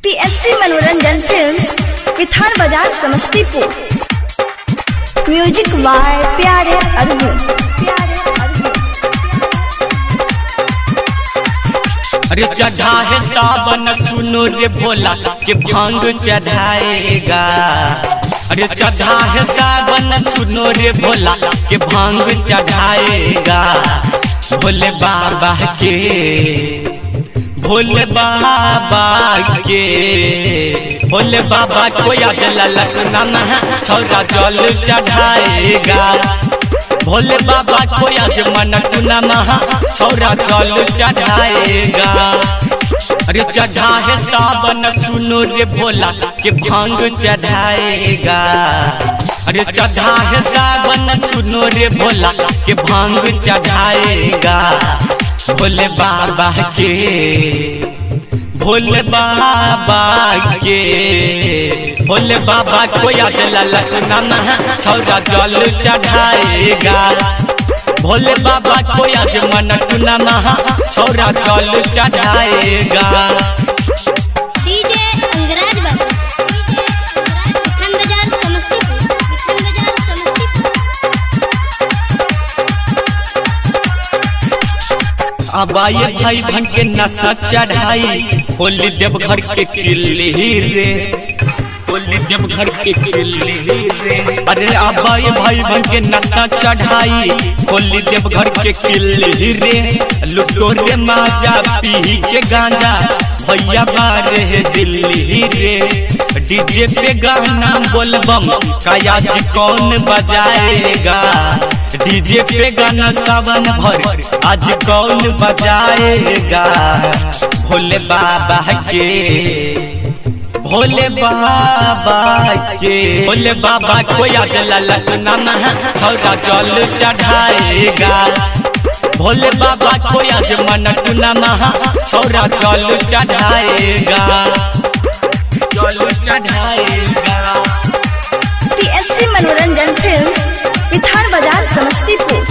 PST मनोरंजन films, विधान बाजार समस्तीपुर। म्यूजिक बाय प्यारे अर्जुन। अरे चढ़ा है सावन सुनो रे भोला के भांग चढ़ाएगा। अरे चढ़ा है सावन सुनो रे भोला के भांग चढ़ाएगा। भोले बाबा के भोले बाबा को आज ललटना छौरा जल चढ़ाएगा। भोले बाबा को आज मनटुना महा छौरा जल चढ़ाएगा। अरे चढ़ा है सावन सुनो रे भोला के भांग चढ़ाएगा। अरे चढ़ा है सावन सुनो रे भोला के भांग चढ़ाएगा। भोले बाबा के भोले बाबा को आज ललटना छौरा जल चढ़ाएगा। भोले बाबा को आज मनटुना महा छौरा जल चढ़ाएगा। डीजे अंगराज बाबू, विधान बाजार समस्तीपुर, अब आइए भाई बन के नशा चढ़ाई होली देवघर के किले रे, होली देवघर के किले रे। अरे अब आइए भाई बन के नशा चढ़ाई होली देवघर के किले रे। लुटो रे माजा पी के गांजा भैया बारे दिल्ली रे। डीजे पे गाना बोलबम काया जी कौन बजाएगा। डीजे पे गाना सावन भर आज कौन बजाएगा। भोले बाबा के भोले बाबा को आज ललटना छौरा जल चढ़ाएगा। भोले बाबा को आज मनटुना महा छौरा जल चढ़ाएगा, जल चढ़ाएगा। पीएसटी मनोरंजन फिल्म्स, विधान बाजार समस्तीपुर।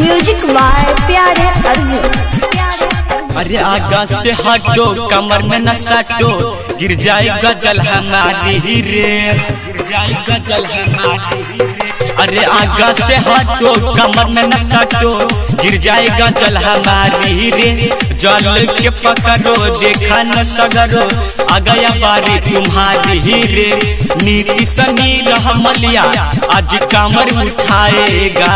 म्यूजिक बाय प्यारे अर्जुन। अरे आगा से हटो कमर में न सटो गिर जाएगा जल हमारी रे, गिर जाएगा जल हमारी रे। अरे आगा से हटो कमर में न सटो गिर जाएगा जल हमारी रे। जल के पकड़ो देखा न सगरो आ गया बारी तुम्हारी रे। नीति सनी रहमलिया आज कमर उठाएगा।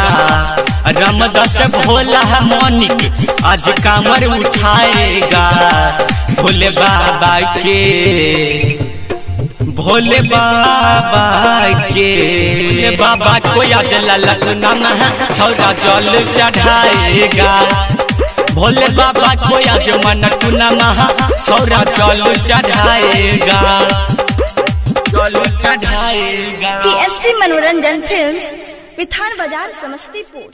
रामदास भोला मोनिक आज कमर उठाएगा। भोले बाबा के भोले बाबा को आज ललटना छौरा जल चढ़ाएगा। भोले बाबा को आज मनटुना महा छौरा जल चढ़ाएगा, जल चढ़ाएगा। पीएसटी मनोरंजन फिल्म्स, विधान बाजार समस्तीपुर।